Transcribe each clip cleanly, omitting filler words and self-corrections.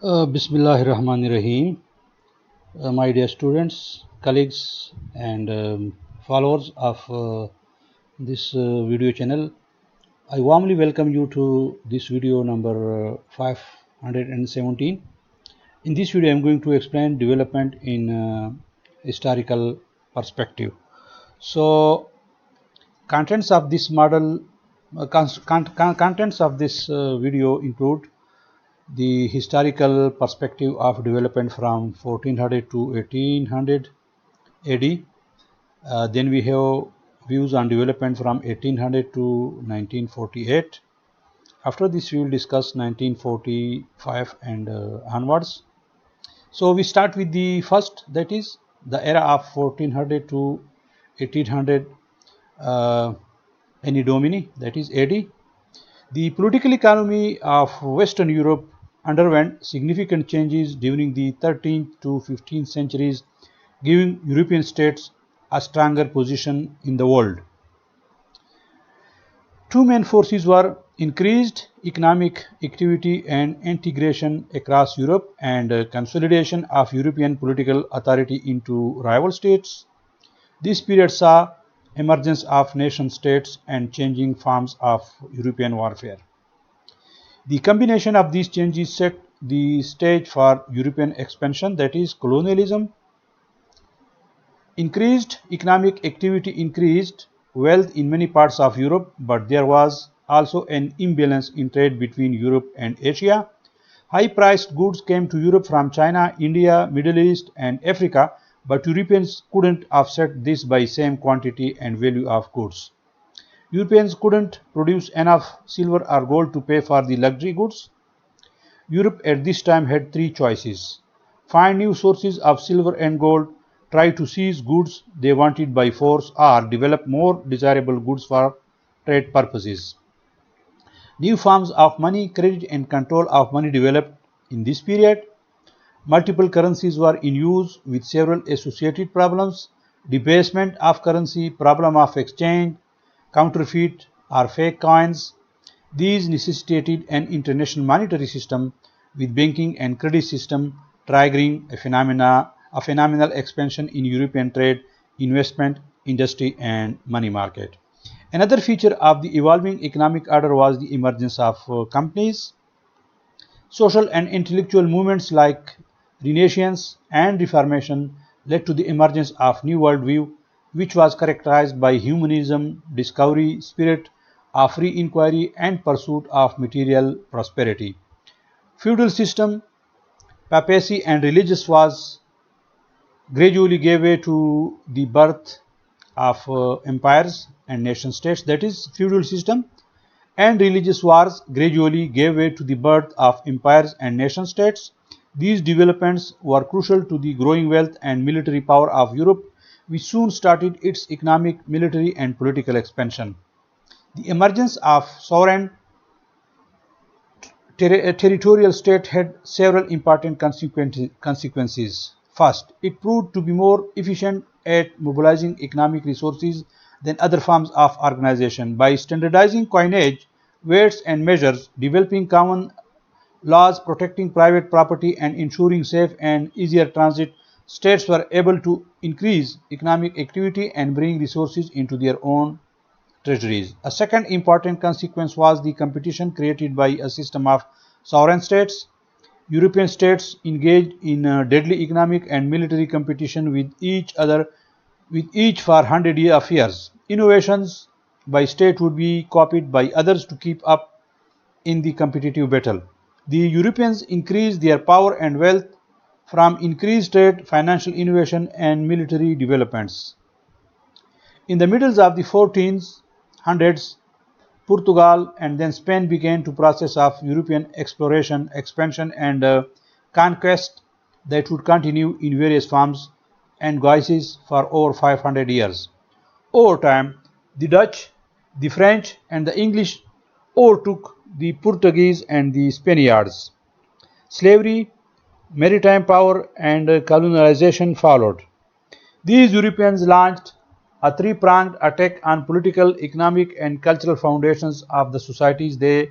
Bismillahirrahmanirrahim. My dear students, colleagues, and followers of this video channel, I warmly welcome you to this video number 517. In this video, I am going to explain development in historical perspective. So, contents of this model, contents of this video include the historical perspective of development from 1400 to 1800 AD. Then we have views on development from 1800 to 1948. After this, we will discuss 1945 and onwards. So we start with the first, that is the era of 1400 to 1800 Anno Domini, that is AD. The political economy of Western Europe underwent significant changes during the 13th to 15th centuries, giving European states a stronger position in the world. Two main forces were increased economic activity and integration across Europe and consolidation of European political authority into rival states. This period saw emergence of nation states and changing forms of European warfare. The combination of these changes set the stage for European expansion, that is colonialism. Increased economic activity increased wealth in many parts of Europe, but there was also an imbalance in trade between Europe and Asia. High-priced goods came to Europe from China, India, Middle East, and Africa, but Europeans couldn't offset this by same quantity and value of goods. Europeans couldn't produce enough silver or gold to pay for the luxury goods. Europe at this time had three choices: find new sources of silver and gold, try to seize goods they wanted by force, or develop more desirable goods for trade purposes. New forms of money, credit, and control of money developed in this period. Multiple currencies were in use with several associated problems: debasement of currency, problem of exchange, counterfeit or fake coins. These necessitated an international monetary system with banking and credit system triggering a phenomenal expansion in European trade, investment, industry, and money market. Another feature of the evolving economic order was the emergence of companies. Social and intellectual movements like Renaissance and Reformation led to the emergence of new worldview, which was characterized by humanism, discovery, spirit of free inquiry, and pursuit of material prosperity. Feudal system, papacy, and religious wars gradually gave way to the birth of empires and nation states, that is feudal system, and religious wars gradually gave way to the birth of empires and nation states. These developments were crucial to the growing wealth and military power of Europe, which soon started its economic, military, and political expansion. The emergence of sovereign territorial state had several important consequences. First, it proved to be more efficient at mobilizing economic resources than other forms of organization. By standardizing coinage, weights, and measures, developing common laws protecting private property, and ensuring safe and easier transit, states were able to increase economic activity and bring resources into their own treasuries. A second important consequence was the competition created by a system of sovereign states. European states engaged in deadly economic and military competition with each other, with each for hundreds of years. Innovations by state would be copied by others to keep up in the competitive battle. The Europeans increased their power and wealth from increased trade, financial innovation, and military developments. In the middle of the 1400s, Portugal and then Spain began to process of European exploration, expansion, and conquest that would continue in various forms and guises for over 500 years. Over time, the Dutch, the French, and the English overtook the Portuguese and the Spaniards. Slavery, maritime power, and colonization followed. These Europeans launched a three-pronged attack on political, economic, and cultural foundations of the societies they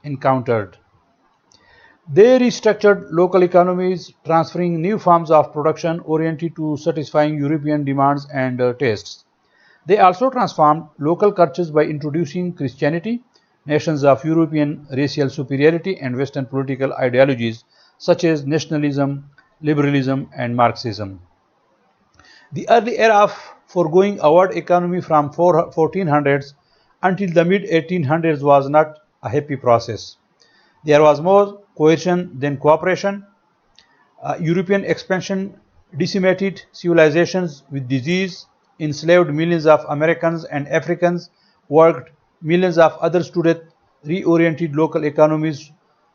encountered. They restructured local economies, transferring new forms of production oriented to satisfying European demands and tastes. They also transformed local cultures by introducing Christianity, nations of European racial superiority, and Western political ideologies such as nationalism, liberalism, and Marxism. The early era of foregoing a world economy from 1400s until the mid 1800s was not a happy process. There was more coercion than cooperation. European expansion decimated civilizations with disease, enslaved millions of Americans and Africans, worked millions of others to death, reoriented local economies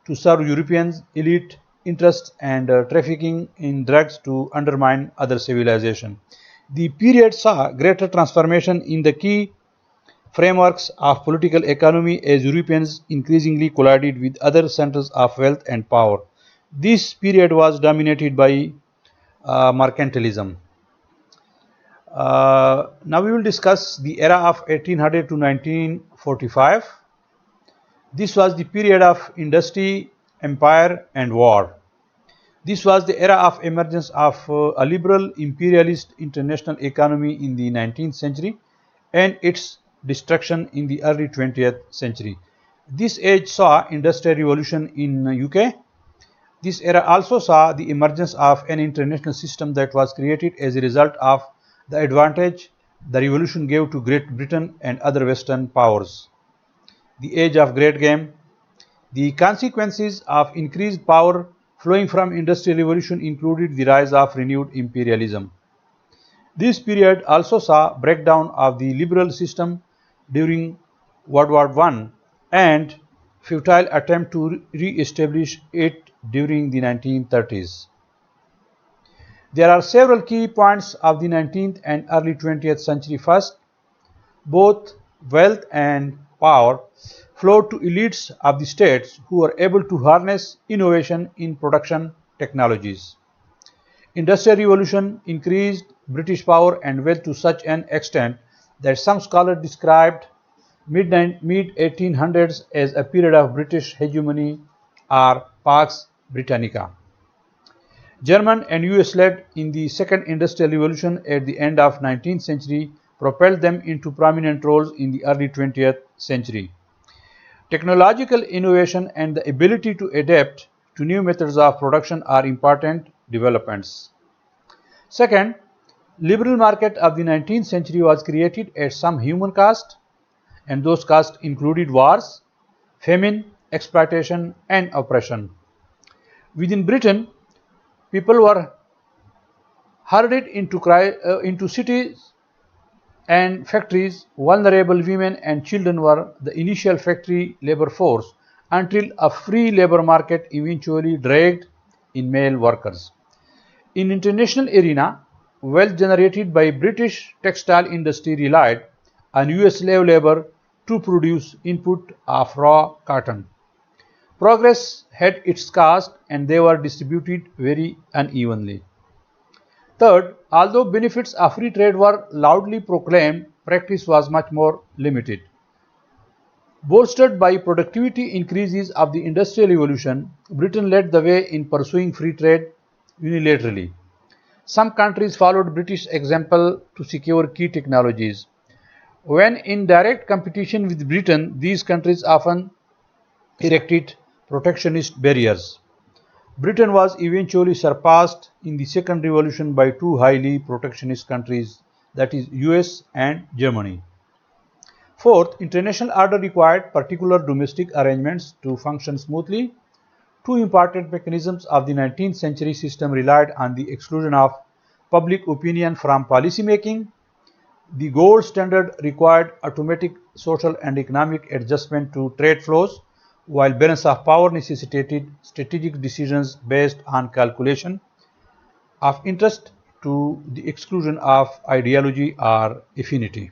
to serve Europeans' elite interests, and trafficking in drugs to undermine other civilizations. The period saw greater transformation in the key frameworks of political economy as Europeans increasingly collided with other centers of wealth and power. This period was dominated by mercantilism. Now we will discuss the era of 1800 to 1945. This was the period of industry, empire, and war. This was the era of emergence of a liberal imperialist international economy in the 19th century and its destruction in the early 20th century. This age saw industrial revolution in UK. This era also saw the emergence of an international system that was created as a result of the advantage the revolution gave to Great Britain and other Western powers. The age of great game. The consequences of increased power flowing from industrial revolution included the rise of renewed imperialism. This period also saw breakdown of the liberal system during World War I and futile attempt to re-establish it during the 1930s. There are several key points of the 19th and early 20th century. First, both wealth and power flowed to elites of the states who were able to harness innovation in production technologies. Industrial revolution increased British power and wealth to such an extent that some scholars described mid 1800s as a period of British hegemony or Pax Britannica. German and US led in the second industrial revolution at the end of 19th century propelled them into prominent roles in the early 20th century. Technological innovation and the ability to adapt to new methods of production are important developments. Second, liberal market of the 19th century was created at some human cost, and those costs included wars, famine, exploitation, and oppression. Within Britain, people were herded into cities and factories. Vulnerable women and children were the initial factory labor force until a free labor market eventually dragged in male workers. In international arena, wealth generated by British textile industry relied on US slave labor to produce input of raw cotton. Progress had its cost and they were distributed very unevenly. Third, although benefits of free trade were loudly proclaimed, practice was much more limited. Bolstered by productivity increases of the Industrial Revolution, Britain led the way in pursuing free trade unilaterally. Some countries followed British example to secure key technologies. When in direct competition with Britain, these countries often erected protectionist barriers. Britain was eventually surpassed in the Second Revolution by two highly protectionist countries, that is, US and Germany. Fourth, international order required particular domestic arrangements to function smoothly. Two important mechanisms of the 19th century system relied on the exclusion of public opinion from policy making. The gold standard required automatic social and economic adjustment to trade flows, while balance of power necessitated strategic decisions based on calculation of interest to the exclusion of ideology or affinity.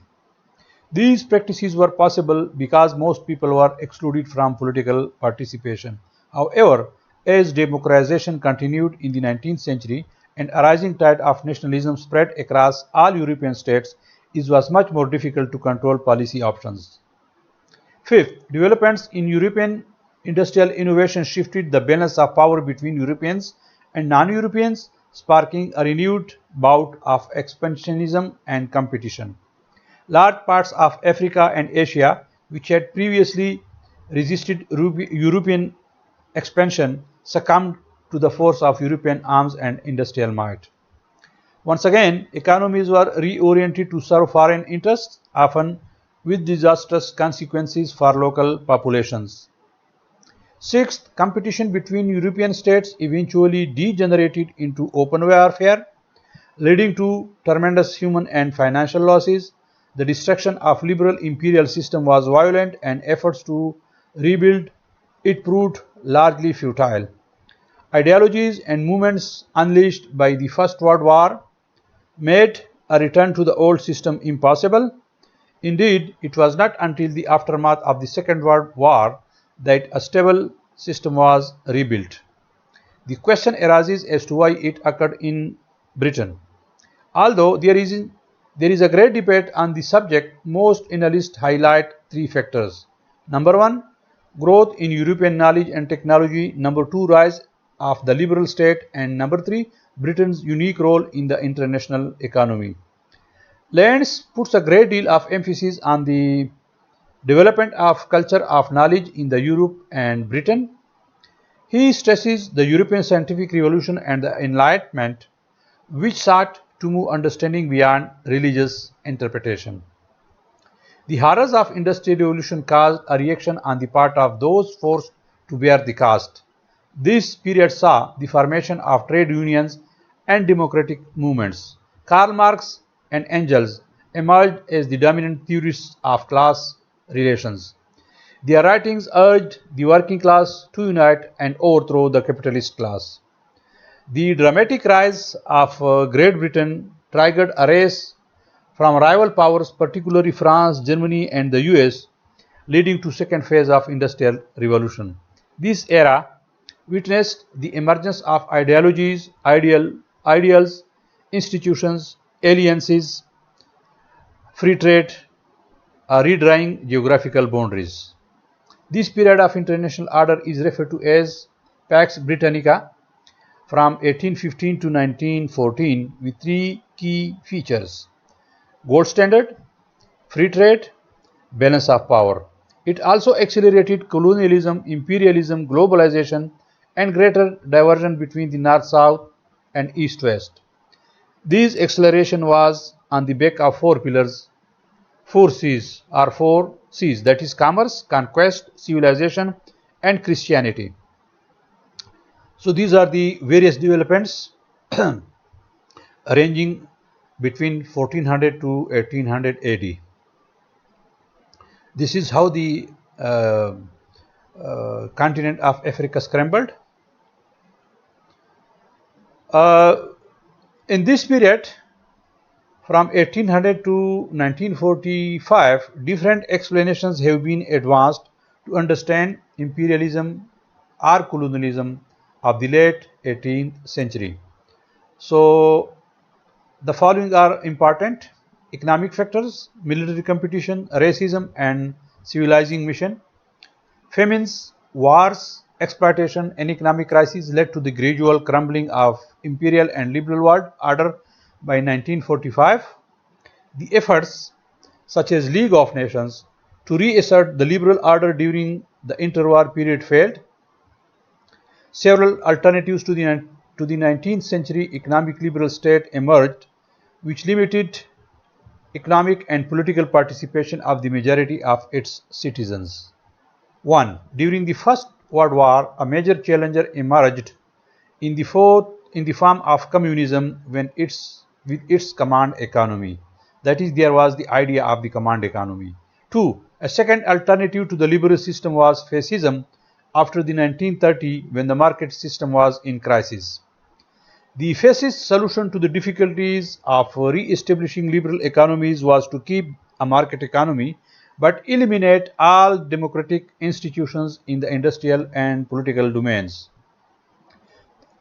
These practices were possible because most people were excluded from political participation. However, as democratization continued in the 19th century and a rising tide of nationalism spread across all European states, it was much more difficult to control policy options. Fifth, developments in European Industrial innovation shifted the balance of power between Europeans and non-Europeans, sparking a renewed bout of expansionism and competition. Large parts of Africa and Asia, which had previously resisted European expansion, succumbed to the force of European arms and industrial might. Once again, economies were reoriented to serve foreign interests, often with disastrous consequences for local populations. Sixth, competition between European states eventually degenerated into open warfare, leading to tremendous human and financial losses. The destruction of liberal imperial system was violent and efforts to rebuild it proved largely futile. Ideologies and movements unleashed by the First World War made a return to the old system impossible. Indeed, it was not until the aftermath of the Second World War that a stable system was rebuilt. The question arises as to why it occurred in Britain. Although there is a great debate on the subject, most analysts highlight three factors. Number one, growth in European knowledge and technology. Number two, rise of the liberal state. And number three, Britain's unique role in the international economy. Lenz puts a great deal of emphasis on the development of culture of knowledge in the Europe and Britain. He stresses the European scientific revolution and the Enlightenment, which sought to move understanding beyond religious interpretation. The horrors of Industrial Revolution caused a reaction on the part of those forced to bear the cost. This period saw the formation of trade unions and democratic movements. Karl Marx and Engels emerged as the dominant theorists of class relations. Their writings urged the working class to unite and overthrow the capitalist class. The dramatic rise of Great Britain triggered a race from rival powers, particularly France, Germany, and the US, leading to second phase of Industrial Revolution. This era witnessed the emergence of ideologies, ideals, institutions, alliances, free trade, redrawing geographical boundaries. This period of international order is referred to as Pax Britannica from 1815 to 1914 with three key features: gold standard, free trade, balance of power. It also accelerated colonialism, imperialism, globalization, and greater diversion between the North-South and East-West. This acceleration was on the back of four pillars, four C's, that is commerce, conquest, civilization, and Christianity. So these are the various developments ranging between 1400 to 1800 AD. This is how the continent of Africa scrambled. In this period, from 1800 to 1945, different explanations have been advanced to understand imperialism or colonialism of the late 18th century. So the following are important: economic factors, military competition, racism, and civilizing mission. Famines, wars, exploitation, and economic crises led to the gradual crumbling of imperial and liberal world order by 1945. The efforts, such as League of Nations, to reassert the liberal order during the interwar period failed. Several alternatives to the 19th century economic liberal state emerged, which limited economic and political participation of the majority of its citizens. 1. During the First World War, a major challenger emerged in the form of communism with its command economy. That is, there was the idea of the command economy. 2. A second alternative to the liberal system was fascism after the 1930, when the market system was in crisis. The fascist solution to the difficulties of re-establishing liberal economies was to keep a market economy but eliminate all democratic institutions in the industrial and political domains.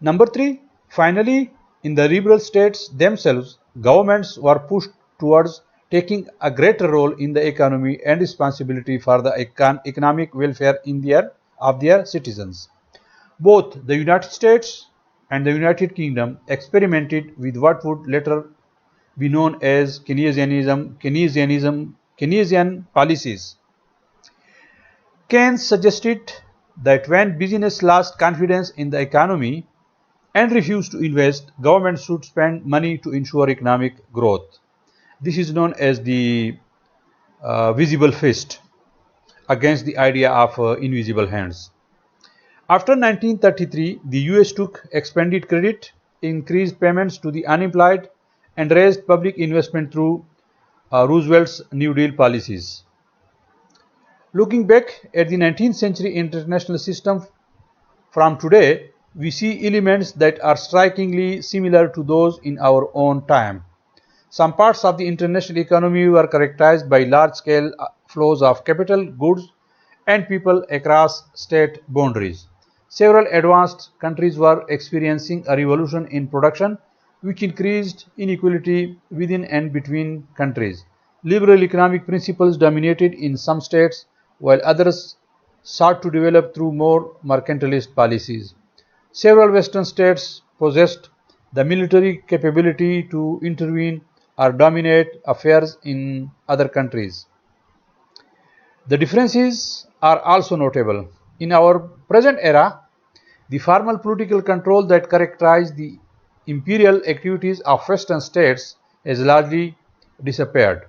Number 3. Finally, in the liberal states themselves, governments were pushed towards taking a greater role in the economy and responsibility for the economic welfare of their citizens. Both the United States and the United Kingdom experimented with what would later be known as Keynesian policies. Keynes suggested that when business lost confidence in the economy and refused to invest, governments should spend money to ensure economic growth. This is known as the visible fist against the idea of invisible hands. After 1933, the US took expanded credit, increased payments to the unemployed, and raised public investment through Roosevelt's New Deal policies. Looking back at the 19th century international system from today, we see elements that are strikingly similar to those in our own time. Some parts of the international economy were characterized by large-scale flows of capital, goods, and people across state boundaries. Several advanced countries were experiencing a revolution in production, which increased inequality within and between countries. Liberal economic principles dominated in some states, while others sought to develop through more mercantilist policies. Several Western states possessed the military capability to intervene or dominate affairs in other countries. The differences are also notable. In our present era, the formal political control that characterized the imperial activities of Western states has largely disappeared.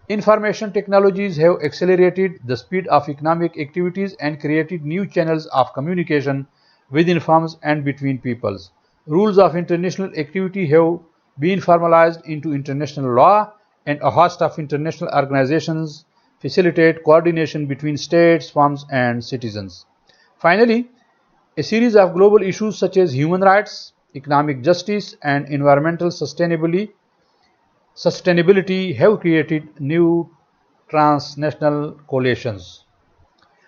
Information technologies have accelerated the speed of economic activities and created new channels of communication within firms and between peoples. Rules of international activity have been formalized into international law, and a host of international organizations facilitate coordination between states, firms, and citizens. Finally, a series of global issues such as human rights, economic justice, and environmental sustainability have created new transnational coalitions.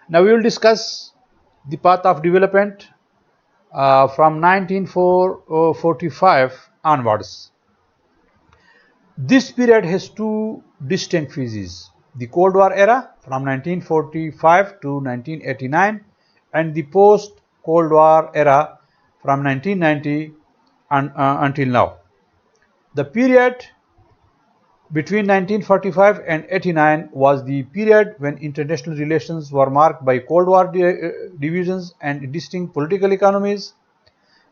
Now we will discuss the path of development from 1945 onwards. This period has two distinct phases: the Cold War era from 1945 to 1989 and the post-Cold War era from 1990 until now. The period between 1945 and 89 was the period when international relations were marked by Cold War divisions and distinct political economies.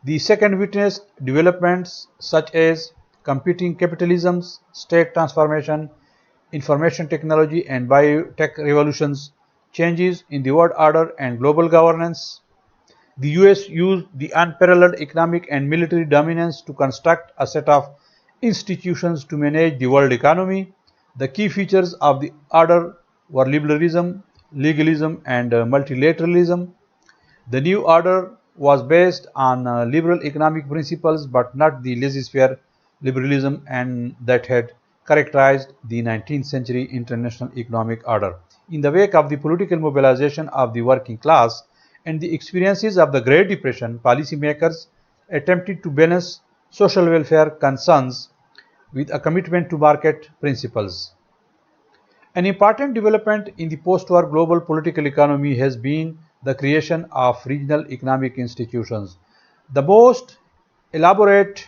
The second witnessed developments such as competing capitalisms, state transformation, information technology, and biotech revolutions, changes in the world order and global governance. The US used the unparalleled economic and military dominance to construct a set of institutions to manage the world economy. The key features of the order were liberalism, legalism, and multilateralism. The new order was based on liberal economic principles but not the laissez-faire liberalism and that had characterized the 19th century international economic order. In the wake of the political mobilization of the working class and the experiences of the Great Depression, policymakers attempted to balance social welfare concerns with a commitment to market principles. An important development in the post-war global political economy has been the creation of regional economic institutions. The most elaborate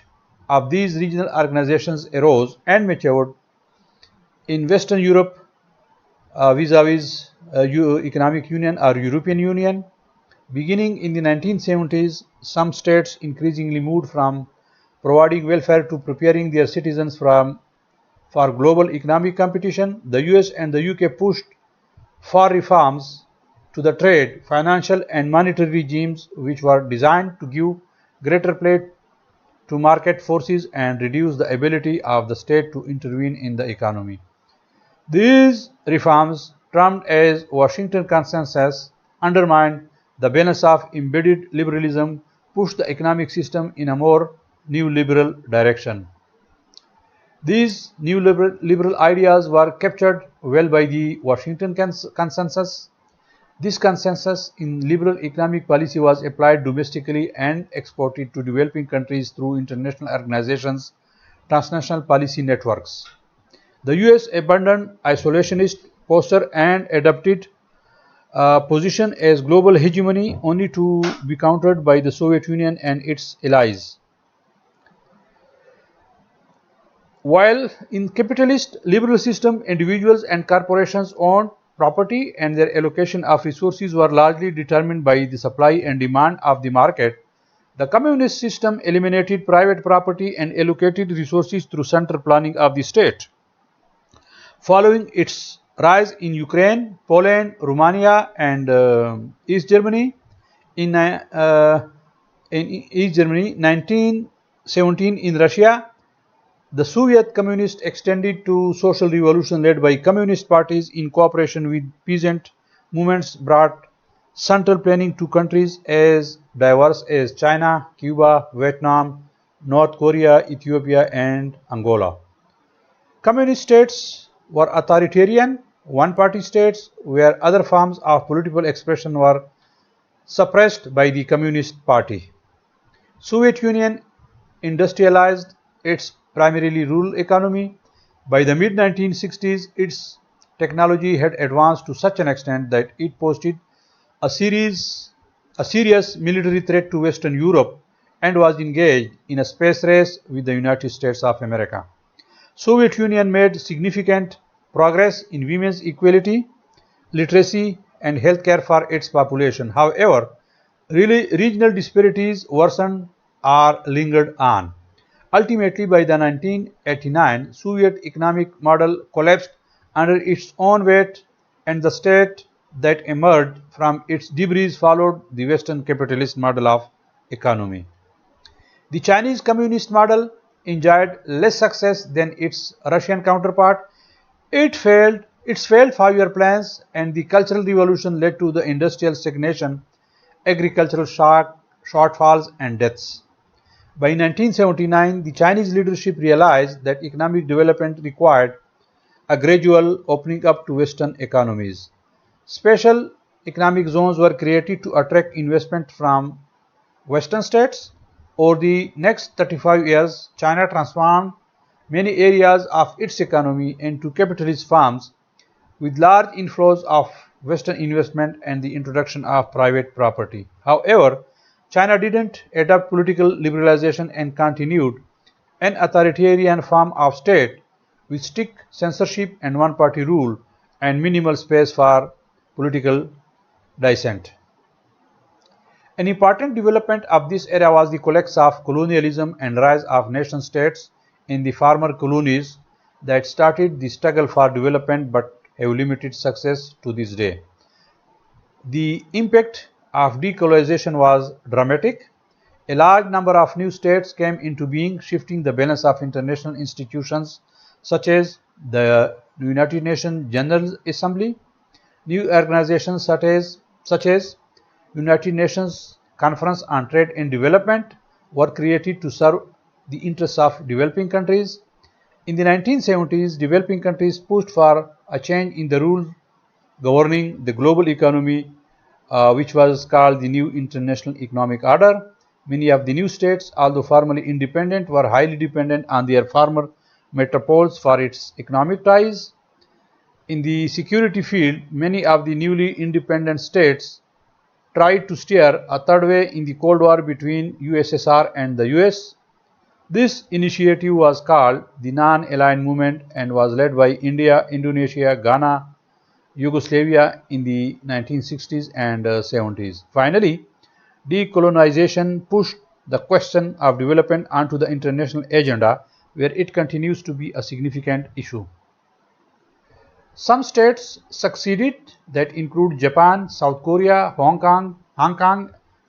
of these regional organizations arose and matured in Western Europe vis-a-vis Economic Union or European Union. Beginning in the 1970s, some states increasingly moved from providing welfare to preparing their citizens for global economic competition. The US and the UK pushed for reforms to the trade, financial, and monetary regimes which were designed to give greater play to market forces and reduce the ability of the state to intervene in the economy. These reforms, termed as Washington Consensus, undermined the balance of embedded liberalism, pushed the economic system in a more neoliberal direction. These new liberal ideas were captured well by the Washington Consensus. This consensus in liberal economic policy was applied domestically and exported to developing countries through international organizations, transnational policy networks. The US abandoned isolationist posture and adopted position as global hegemony, only to be countered by the Soviet Union and its allies. While in capitalist liberal system, individuals and corporations owned property and their allocation of resources were largely determined by the supply and demand of the market, the communist system eliminated private property and allocated resources through central planning of the state. Following its rise in Ukraine, Poland, Romania, and East Germany, in East Germany, 1917 in Russia, the Soviet Communists extended to social revolution led by communist parties in cooperation with peasant movements brought central planning to countries as diverse as China, Cuba, Vietnam, North Korea, Ethiopia, and Angola. Communist states were authoritarian, one-party states where other forms of political expression were suppressed by the Communist Party. Soviet Union industrialized its primarily rural economy. By the mid-1960s, its technology had advanced to such an extent that it posed a serious military threat to Western Europe and was engaged in a space race with the United States of America. Soviet Union made significant progress in women's equality, literacy, and healthcare for its population. However, regional disparities worsened or lingered on. Ultimately, by the 1989 Soviet economic model collapsed under its own weight, and the state that emerged from its debris followed the Western capitalist model of economy. The Chinese communist model enjoyed less success than its Russian counterpart. Its failed 5-year plans and the Cultural Revolution led to the industrial stagnation, agricultural shortfalls, and deaths. By 1979, the Chinese leadership realized that economic development required a gradual opening up to Western economies. Special economic zones were created to attract investment from Western states. Over the next 35 years, China transformed many areas of its economy into capitalist farms with large inflows of Western investment and the introduction of private property. However, China didn't adopt political liberalization and continued an authoritarian form of state with strict censorship and one-party rule and minimal space for political dissent. An important development of this era was the collapse of colonialism and rise of nation-states in the former colonies that started the struggle for development but have limited success to this day. The impact of decolonization was dramatic. A large number of new states came into being, shifting the balance of international institutions such as the United Nations General Assembly. New organizations such as United Nations Conference on Trade and Development were created to serve the interests of developing countries. In the 1970s, developing countries pushed for a change in the rules governing the global economy, which was called the New International Economic Order. Many of the new states, although formally independent, were highly dependent on their former metropoles for its economic ties. In the security field, many of the newly independent states tried to steer a third way in the Cold War between USSR and the US. This initiative was called the Non-Aligned Movement and was led by India, Indonesia, Ghana, Yugoslavia in the 1960s and 70s. Finally, decolonization pushed the question of development onto the international agenda, where it continues to be a significant issue. Some states succeeded, that include Japan, South Korea, Hong Kong,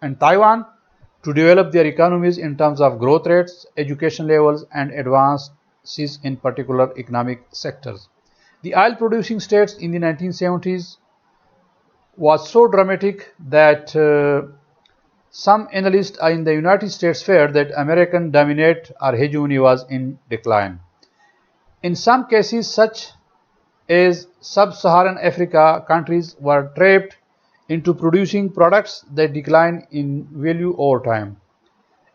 and Taiwan, to develop their economies in terms of growth rates, education levels, and advances in particular economic sectors. The oil-producing states in the 1970s was so dramatic that some analysts in the United States feared that American dominate or hegemony was in decline. In some cases, such as sub-Saharan Africa, countries were trapped into producing products that declined in value over time.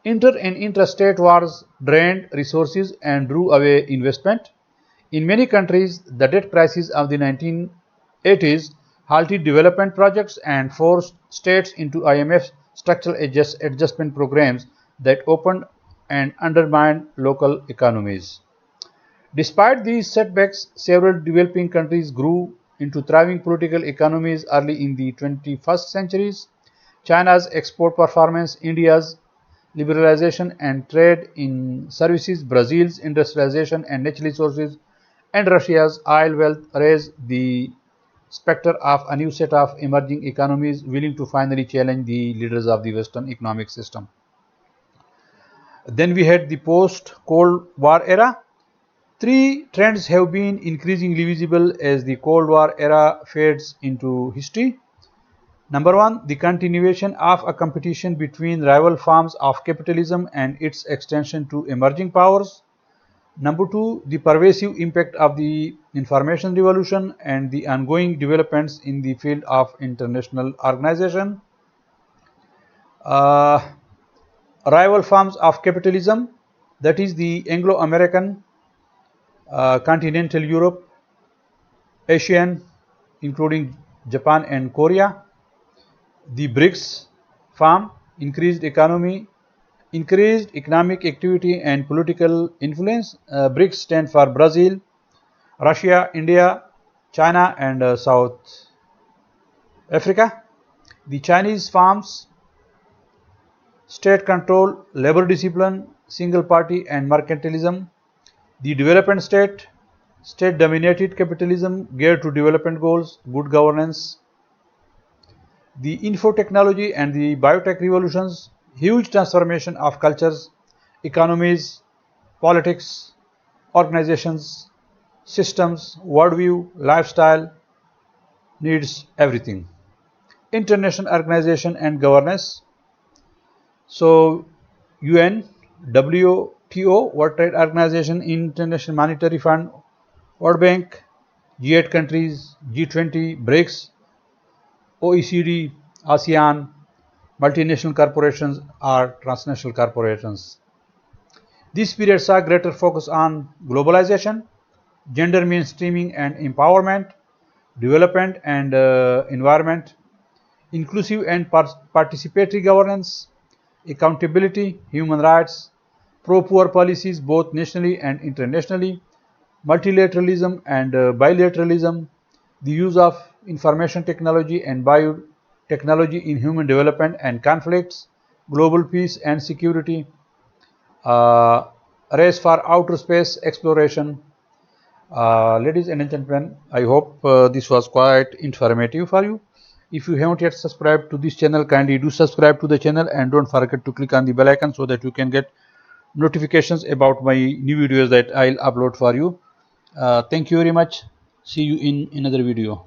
Inter- and intrastate wars drained resources and drew away investment. In many countries, the debt crisis of the 1980s halted development projects, and forced states into IMF structural adjustment programs that opened and undermined local economies. Despite these setbacks, several developing countries grew into thriving political economies early in the 21st centuries. China's export performance, India's liberalization and trade in services, Brazil's industrialization and natural resources, and Russia's oil wealth raised the specter of a new set of emerging economies willing to finally challenge the leaders of the Western economic system. Then we had the post-Cold War era. Three trends have been increasingly visible as the Cold War era fades into history. Number one, the continuation of a competition between rival forms of capitalism and its extension to emerging powers. Number two, the pervasive impact of the information revolution and the ongoing developments in the field of international organization. Rival forms of capitalism, that is the Anglo-American, continental Europe, Asian, including Japan and Korea. The BRICS form, increased economic activity and political influence. BRICS stand for Brazil, Russia, India, China, and South Africa. The Chinese forms, state control, labor discipline, single party, and mercantilism. The development state, state-dominated capitalism geared to development goals, good governance. The info technology and the biotech revolutions, huge transformation of cultures, economies, politics, organizations, systems, worldview, lifestyle, needs everything. International organization and governance. So UN, WTO, World Trade Organization, International Monetary Fund, World Bank, G8 countries, G20, BRICS, OECD, ASEAN, multinational corporations or transnational corporations. This period saw greater focus on globalization, gender mainstreaming and empowerment, development and environment, inclusive and participatory governance, accountability, human rights, pro-poor policies both nationally and internationally, multilateralism and bilateralism, the use of information technology and biotechnology in human development and conflicts, global peace and security, race for outer space exploration. Ladies and gentlemen, I hope this was quite informative for you. If you haven't yet subscribed to this channel, kindly do subscribe to the channel and don't forget to click on the bell icon so that you can get notifications about my new videos that I'll upload for you. Thank you very much. See you in another video.